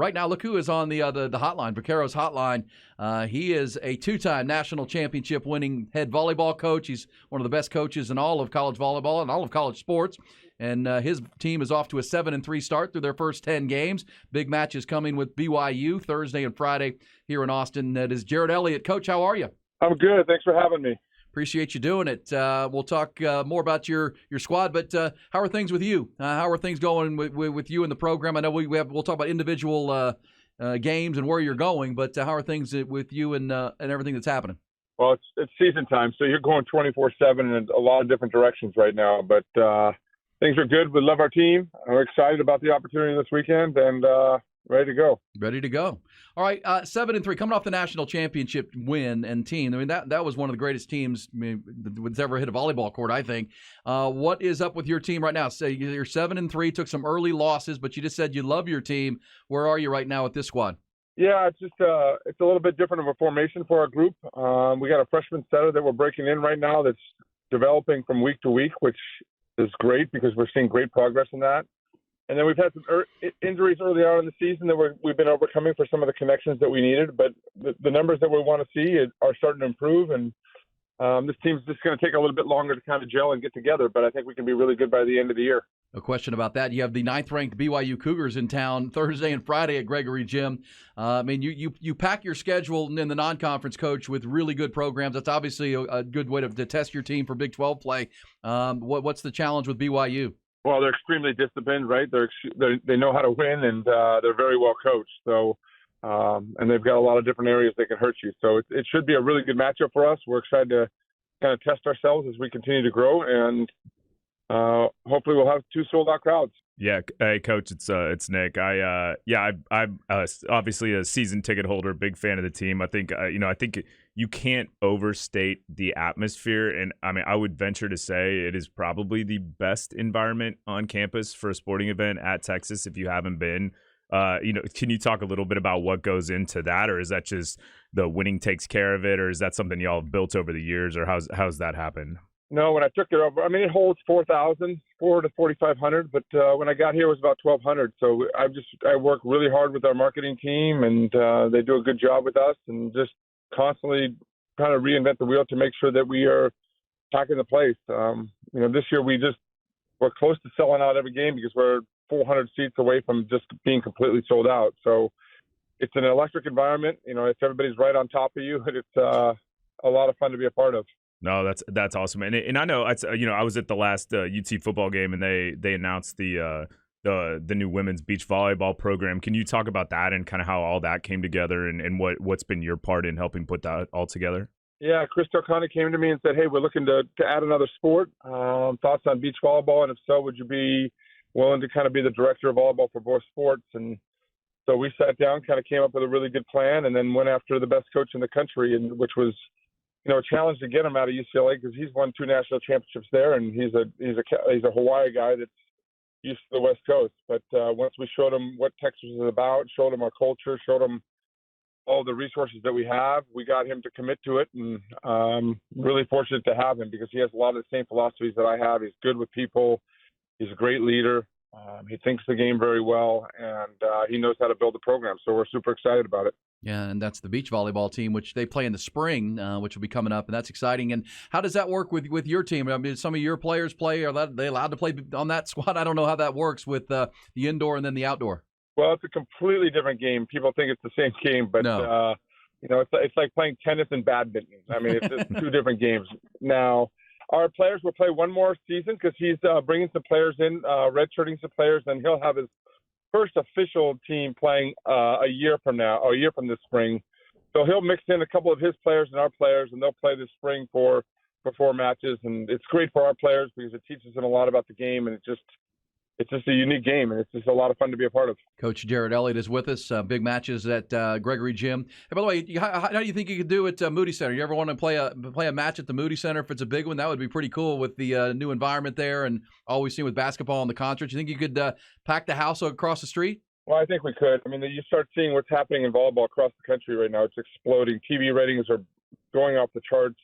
right now, look who is on the hotline, Vaqueros hotline. He is a two-time national championship winning head volleyball coach. He's one of the best coaches in all of college volleyball and all of college sports. And his team is off to a 7-3 start through their first 10 games. Big matches coming with BYU Thursday and Friday here in Austin. That is Jerritt Elliott. Coach, how are you? I'm good. Thanks for having me. Appreciate you doing it. We'll talk more about your squad, but how are things with you? How are things going with you in the program? I know we'll talk about individual games and where you're going, but how are things with you and everything that's happening? Well, it's season time, so you're going 24/7 in a lot of different directions right now, but things are good. We love our team. We're excited about the opportunity this weekend and ready to go. Ready to go. All right, 7-3, coming off the national championship win and team. I mean, that was one of the greatest teams that's ever hit a volleyball court, I think. What is up with your team right now? So you're 7-3, took some early losses, but you just said you love your team. Where are you right now with this squad? Yeah, it's just it's a little bit different of a formation for our group. We got a freshman setter that we're breaking in right now that's developing from week to week, which is great because we're seeing great progress in that. And then we've had some injuries early on in the season that we've been overcoming for some of the connections that we needed. But the numbers that we want to see are starting to improve. And this team's just going to take a little bit longer to kind of gel and get together. But I think we can be really good by the end of the year. A question about that. You have the 9th-ranked BYU Cougars in town Thursday and Friday at Gregory Gym. I mean, you pack your schedule in the non-conference, Coach, with really good programs. That's obviously a good way to test your team for Big 12 play. What's the challenge with BYU? Well, they're extremely disciplined, right? They know how to win, and they're very well coached. So, and they've got a lot of different areas that can hurt you. So it should be a really good matchup for us. We're excited to kind of test ourselves as we continue to grow, and hopefully we'll have 2 sold-out crowds. Yeah, hey Coach, it's Nick. I'm obviously a season ticket holder, big fan of the team. I think I think you can't overstate the atmosphere, and I mean I would venture to say it is probably the best environment on campus for a sporting event at Texas. If you haven't been, can you talk a little bit about what goes into that, or is that just the winning takes care of it, or is that something y'all have built over the years, or how's that happen? No, when I took it over, I mean, it holds 4,000, 4,000 to 4,500, but when I got here, it was about 1,200. So I work really hard with our marketing team, and they do a good job with us, and just constantly trying to reinvent the wheel to make sure that we are packing the place. This year we're close to selling out every game because we're 400 seats away from just being completely sold out. So it's an electric environment. If everybody's right on top of you, it's a lot of fun to be a part of. No, that's awesome, and I know I was at the last UT football game, and they announced the new women's beach volleyball program. Can you talk about that and kind of how all that came together, and what's been your part in helping put that all together? Yeah, Chris Torcani came to me and said, "Hey, we're looking to add another sport. Thoughts on beach volleyball, and if so, would you be willing to kind of be the director of volleyball for both sports?" And so we sat down, kind of came up with a really good plan, and then went after the best coach in the country, and which was a challenge to get him out of UCLA because he's won 2 national championships there, and he's a Hawaii guy that's used to the West Coast. But once we showed him what Texas is about, showed him our culture, showed him all the resources that we have, we got him to commit to it, and really fortunate to have him because he has a lot of the same philosophies that I have. He's good with people. He's a great leader. He thinks the game very well, and he knows how to build a program. So we're super excited about it. Yeah, and that's the beach volleyball team, which they play in the spring, which will be coming up, and that's exciting. And how does that work with your team? I mean, some of your players play. Are they allowed to play on that squad? I don't know how that works with the indoor and then the outdoor. Well, it's a completely different game. People think it's the same game, but no. It's like playing tennis and badminton. I mean, it's 2 different games. Now, our players will play one more season because he's bringing some players in, redshirting some players, and he'll have his first official team playing a year from this spring. So he'll mix in a couple of his players and our players, and they'll play this spring for 4 matches. And it's great for our players because it teaches them a lot about the game, and it's just a unique game, and it's just a lot of fun to be a part of. Coach Jerritt Elliott is with us. Big matches at Gregory Gym. Hey, by the way, how do you think you could do at Moody Center? You ever want to play a match at the Moody Center if it's a big one? That would be pretty cool with the new environment there and all we've seen with basketball and the concerts. You think you could pack the house across the street? Well, I think we could. I mean, you start seeing what's happening in volleyball across the country right now. It's exploding. TV ratings are going off the charts.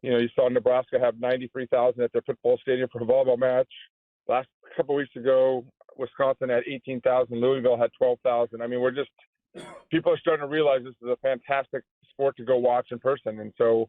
You saw Nebraska have 93,000 at their football stadium for a volleyball match. Last couple of weeks ago, Wisconsin had 18,000. Louisville had 12,000. I mean, people are starting to realize this is a fantastic sport to go watch in person. And so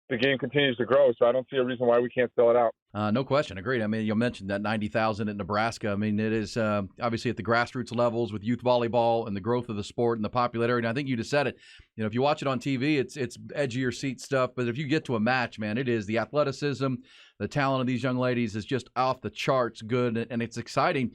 the game continues to grow. So I don't see a reason why we can't sell it out. No question. Agreed. I mean, you mentioned that 90,000 at Nebraska. I mean, it is obviously at the grassroots levels with youth volleyball and the growth of the sport and the popularity. And I think you just said it. You know, if you watch it on TV, it's edge of your seat stuff. But if you get to a match, man, it is the athleticism, the talent of these young ladies is just off the charts good, and it's exciting.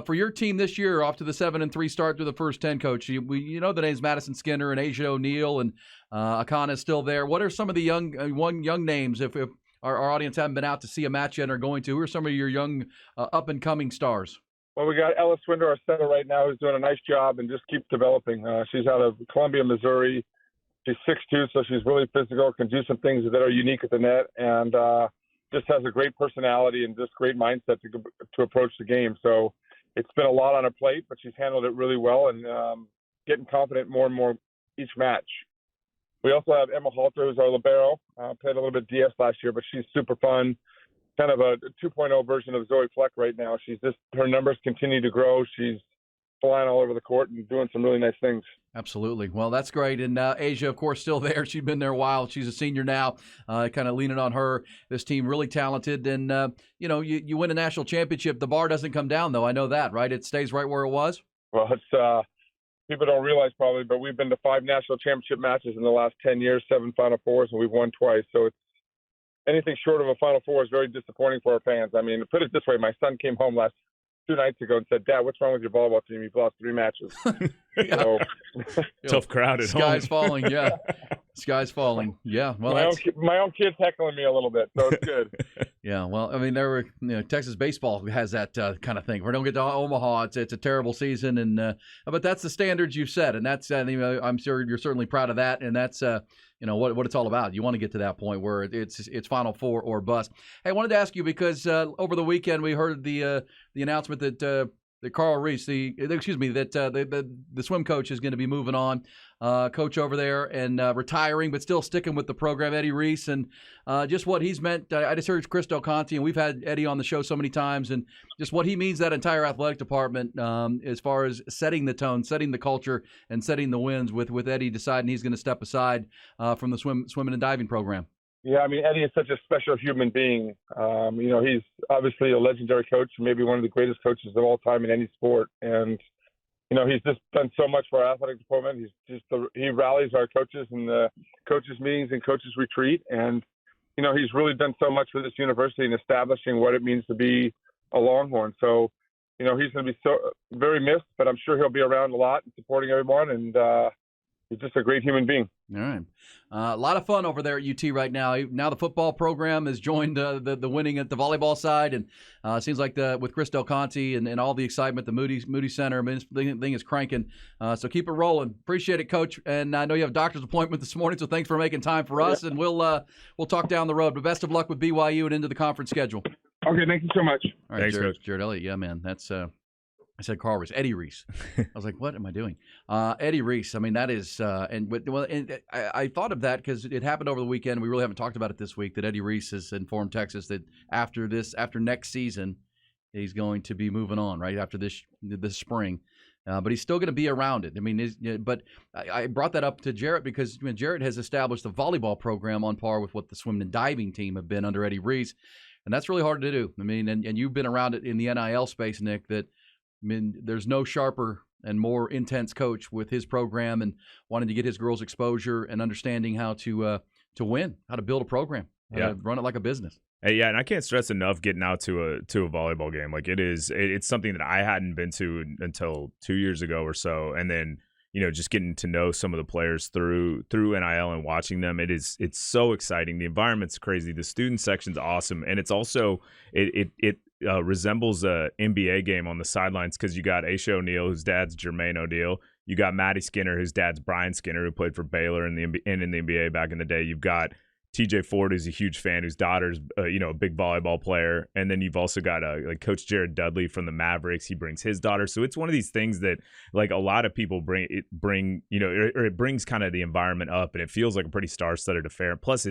For your team this year, off to the 7-3 start through the first 10, Coach. You know the names Madison Skinner and Asia O'Neal and Akana is still there. What are some of the young names, if our audience haven't been out to see a match yet and are going to? Who are some of your young up-and-coming stars? Well, we got Ella Swinder, our center right now, who's doing a nice job and just keeps developing. She's out of Columbia, Missouri. She's 6'2", so she's really physical, can do some things that are unique at the net, and just has a great personality and just great mindset to approach the game. So it's been a lot on her plate, but she's handled it really well and getting confident more and more each match. We also have Emma Halter, who's our libero. Played a little bit DS last year, but she's super fun. Kind of a 2.0 version of Zoe Fleck right now. Her numbers continue to grow. She's flying all over the court and doing some really nice things. Absolutely. Well, that's great. And Asia, of course, still there. She's been there a while. She's a senior now. Kind of leaning on her. This team really talented. And, you win a national championship. The bar doesn't come down, though. I know that, right? It stays right where it was? Well, it's people don't realize probably, but we've been to 5 national championship matches in the last 10 years, 7 Final Fours, and we've won twice. So it's anything short of a Final Four is very disappointing for our fans. I mean, put it this way, my son came home 2 nights ago and said, "Dad, what's wrong with your volleyball team? You've lost 3 matches." So, tough crowd at home. Sky's falling, yeah. Sky's falling. Yeah. Well, my own kid's heckling me a little bit, so it's good. Yeah. Well, I mean, Texas baseball has that kind of thing. If we don't get to Omaha, it's a terrible season, and but that's the standards you've set, and that's I'm sure you're certainly proud of that, and that's what it's all about. You want to get to that point where it's Final Four or bust. Hey, I wanted to ask you because over the weekend we heard the announcement that Carl Reese, the swim coach is going to be moving on, coach over there and retiring, but still sticking with the program, Eddie Reese, and just what he's meant. I just heard Chris Del Conte, and we've had Eddie on the show so many times, and just what he means that entire athletic department as far as setting the tone, setting the culture, and setting the winds with Eddie deciding he's going to step aside from the swimming and diving program. Yeah, I mean, Eddie is such a special human being. He's obviously a legendary coach, maybe one of the greatest coaches of all time in any sport. And, he's just done so much for our athletic department. He rallies our coaches in the coaches meetings and coaches retreat. And, he's really done so much for this university in establishing what it means to be a Longhorn. So, he's going to be so very missed, but I'm sure he'll be around a lot and supporting everyone. And he's just a great human being. All right. A lot of fun over there at UT right now. Now the football program has joined the winning at the volleyball side, and it seems like with Chris Del Conte and all the excitement, the Moody Center, I mean, this thing is cranking. So keep it rolling. Appreciate it, Coach. And I know you have a doctor's appointment this morning, so thanks for making time for us, and we'll talk down the road. But best of luck with BYU and into the conference schedule. Okay, thank you so much. All right, thanks, Coach. Jerritt Elliott. Yeah, man, that's I said Carl Reese, Eddie Reese. I was like, what am I doing? Eddie Reese. I mean, that is, I thought of that because it happened over the weekend. We really haven't talked about it this week. That Eddie Reese has informed Texas that after next season, he's going to be moving on right after this spring. But he's still going to be around it. I mean, but I brought that up to Jerritt because Jerritt has established a volleyball program on par with what the swimming and diving team have been under Eddie Reese, and that's really hard to do. I mean, and you've been around it in the NIL space, Nick. There's no sharper and more intense coach with his program and wanting to get his girls exposure and understanding how to win, how to build a program, how to run it like a business. Yeah, and I can't stress enough getting out to a volleyball game. Like it's something that I hadn't been to until 2 years ago or so, and then just getting to know some of the players through NIL and watching them. It's so exciting. The environment's crazy. The student section's awesome, and it's also it resembles a NBA game on the sidelines because you got Aisha O'Neal, whose dad's Jermaine O'Neal. You got Maddie Skinner, whose dad's Brian Skinner, who played for Baylor in the NBA back in the day. You've got TJ Ford, who's a huge fan, whose daughter's a big volleyball player, and then you've also got like Coach Jared Dudley from the Mavericks. He brings his daughter, so it's one of these things that like a lot of people it brings kind of the environment up, and it feels like a pretty star-studded affair. Plus,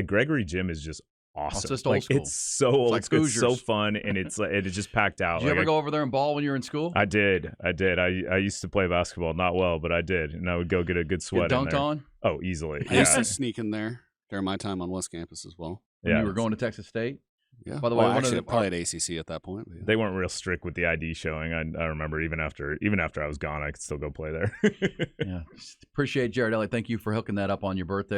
Gregory Gym is just awesome. just old school. It's so old like school. It's so Hoosiers. fun, and it's just packed out. Did you ever go over there and ball when you were in school? I did. I used to play basketball, not well, but I did, and I would go get a good sweat Get in dunked there. on? Oh, easily. I used to sneak in there during my time on West Campus as well. When you were going to Texas State? Yeah. By the way, actually, I played ACC at that point. But yeah. They weren't real strict with the ID showing. I remember even after I was gone, I could still go play there. Yeah. Appreciate Jerritt Elliott. Thank you for hooking that up on your birthday.